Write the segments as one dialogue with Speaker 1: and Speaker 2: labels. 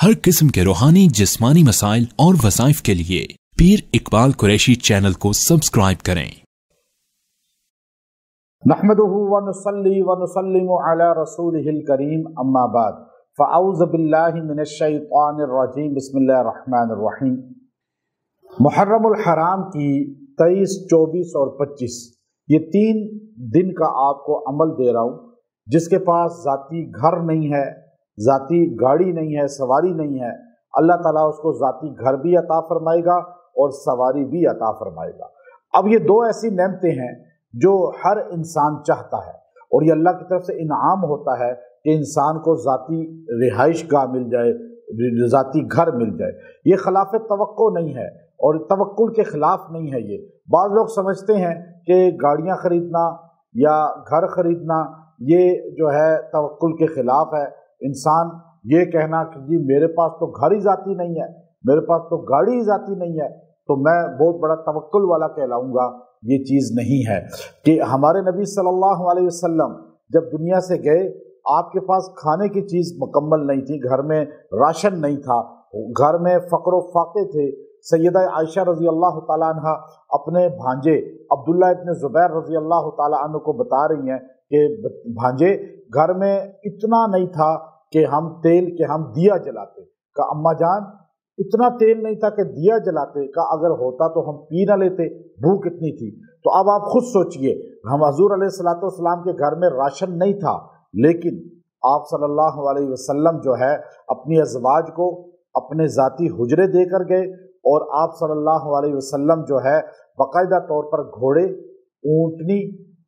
Speaker 1: हर किस्म के रूहानी जिस्मानी मसाइल और वज़ाइफ के लिए पीर इकबाल कुरैशी चैनल को सब्सक्राइब करें।
Speaker 2: नहमदुहु व नुसल्ली व नुसल्लिमु अला रसूलिहिल करीम अम्मा बाद फ़अऊज़ु बिल्लाहि मिनश शैतानिर रजीम बिस्मिल्लाहिर रहमानिर रहीम। मुहर्रमुल हराम की 23, 24 और 25 ये 3 दिन का आपको अमल दे रहा हूँ। जिसके पास ज़ाती घर नहीं है, ज़ाती गाड़ी नहीं है, सवारी नहीं है, अल्लाह ताला उसको ज़ाती घर भी अता फरमाएगा और सवारी भी अता फरमाएगा। अब ये 2 ऐसी नेमतें हैं जो हर इंसान चाहता है और ये अल्लाह की तरफ से इनाम होता है कि इंसान को ज़ाती रिहाइश गाह मिल जाए, ज़ाती घर मिल जाए। ये खिलाफ तवक्को नहीं है और तवक्कुल के खिलाफ नहीं है। ये बाज़ लोग समझते हैं कि गाड़ियाँ ख़रीदना या घर ख़रीदना ये जो है तवक्कुल के खिलाफ है। इंसान ये कहना कि जी मेरे पास तो घर ही ज़ाती नहीं है, मेरे पास तो गाड़ी ही ज़ाती नहीं है, तो मैं बहुत बड़ा तवक्कुल वाला कहलाऊंगा, ये चीज़ नहीं है। कि हमारे नबी सल्लल्लाहु अलैहि वसल्लम जब दुनिया से गए, आपके पास खाने की चीज़ मुकम्मल नहीं थी, घर में राशन नहीं था, घर में फ़क्र फाक़े थे। सैयदा आयशा रज़ी अल्लाह ताला अन्हा अपने भांजे अब्दुल्ला इब्न ज़ुबैर रज़ी अल्लाह ताला अन्हु को बता रही हैं कि भांजे घर में इतना नहीं था कि हम दिया जलाते। का अम्मा जान इतना तेल नहीं था कि दिया जलाते, का अगर होता तो हम पी ना लेते, भूख इतनी थी। तो अब आप खुद सोचिए, हम हजूर अलैहिस्सलातु वस्सलाम के घर में राशन नहीं था, लेकिन आप सल्लल्लाहु अलैहि वसल्लम जो है अपनी अज़वाज को अपने ज़ाती हुजरे देकर गए और आप सल्लल्लाहु अलैहि वसल्लम जो है बाकायदा तौर पर घोड़े, ऊँटनी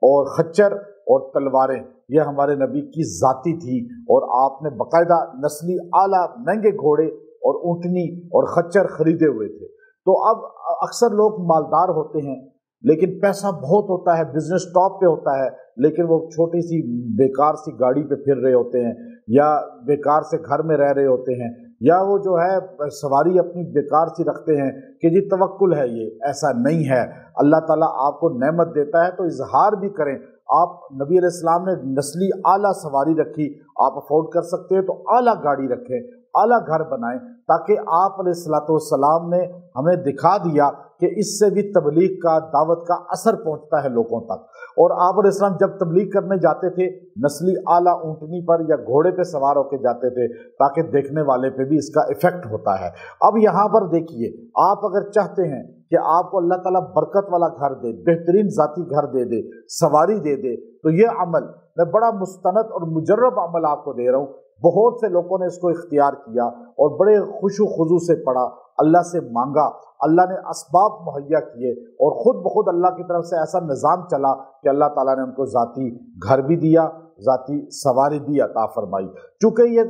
Speaker 2: और खच्चर और तलवारें ये हमारे नबी की ज़ाती थी और आपने बाकायदा नस्ली आला महंगे घोड़े और ऊँटनी और खच्चर खरीदे हुए थे। तो अब अक्सर लोग मालदार होते हैं लेकिन पैसा बहुत होता है, बिजनेस टॉप पे होता है, लेकिन वो छोटी सी बेकार सी गाड़ी पे फिर रहे होते हैं या बेकार से घर में रह रहे होते हैं, या वो जो है सवारी अपनी बेकार सी रखते हैं कि जी तवक्कुल है। ये ऐसा नहीं है। अल्लाह ताला आपको नेमत देता है तो इजहार भी करें। आप नबी अलैहिस्सलाम ने नस्ली आला सवारी रखी, आप अफोर्ड कर सकते हैं तो आला गाड़ी रखें, आला घर बनाएं, ताकि आप अलैहिस्सलाम ने हमें दिखा दिया कि इससे भी तबलीग का, दावत का असर पहुंचता है लोगों तक। और आप अलैहिस्सलाम जब तबलीग करने जाते थे नस्ली आला ऊँटनी पर या घोड़े पे सवार होकर जाते थे, ताकि देखने वाले पे भी इसका इफेक्ट होता है। अब यहाँ पर देखिए, आप अगर चाहते हैं कि आपको अल्लाह ताला बरकत वाला घर दे, बेहतरीन ज़ाती घर दे दे, सवारी दे दे, तो ये अमल मैं बड़ा मुस्तनद और मुजर्रब अमल आपको दे रहा हूँ। बहुत से लोगों ने इसको इख्तियार किया और बड़े खुशू खुजू से पढ़ा, अल्लाह से मांगा, अल्लाह ने असबाब मुहैया किए और ख़ुद बखुद अल्लाह की तरफ से ऐसा निज़ाम चला कि अल्लाह ताला ने उनको ज़ाती घर भी दिया, ज़ाती सवारी भी अता फरमाई। चूँकि ये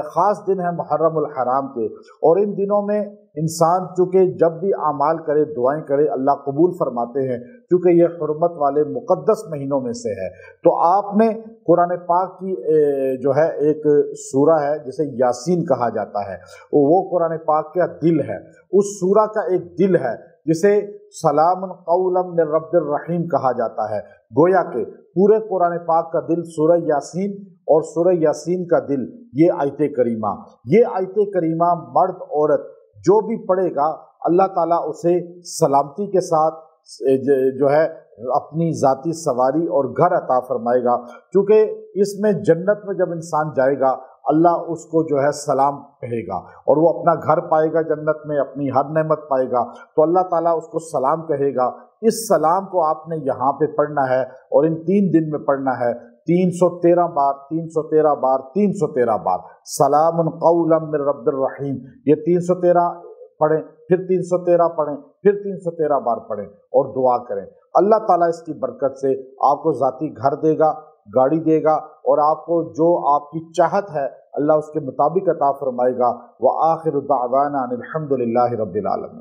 Speaker 2: ख़ास दिन है मुहर्रमुल हराम के, और इन दिनों में इंसान चूँकि जब भी आमाल करे, दुआएं करे, अल्लाह कबूल फरमाते हैं, चूँकि ये हुर्मत वाले मुक़द्दस महीनों में से है। तो आपने कुरान पाक की जो है एक सूरा है जिसे यासीन कहा जाता है, वो कुरान पाक का दिल है। उस सूरा का एक दिल है जिसे सलामुन कौलन मिर रब्बिर रहीम कहा जाता है। गोया के पूरे कुरान पाक का दिल सूरह यासीन और सूरह यासीन का दिल ये आयत करीमा, ये आयत करीमा मर्द औरत जो भी पढ़ेगा अल्लाह ताला उसे सलामती के साथ जो है अपनी ज़ाती सवारी और घर अता फरमाएगा। क्योंकि इसमें जन्नत में जब इंसान जाएगा अल्लाह उसको जो है सलाम कहेगा और वो अपना घर पाएगा जन्नत में, अपनी हर नेमत पाएगा, तो अल्लाह ताला उसको सलाम कहेगा। इस सलाम को आपने यहाँ पे पढ़ना है और इन 3 दिन में पढ़ना है 313 बार, 313 बार, 313 बार सलामुन कौलन मिर रब्बिर रहीम। ये 313 पढ़ें, फिर 313 पढ़ें, फिर 313 बार पढ़ें और दुआ करें। अल्लाह ताला इसकी बरकत से आपको ज़ाती घर देगा, गाड़ी देगा और आपको जो आपकी चाहत है अल्लाह उसके मुताबिक अता फरमाएगा। व आखिरु दावाना अनिल हम्दुलिल्लाहि रब्बिल आलमीन।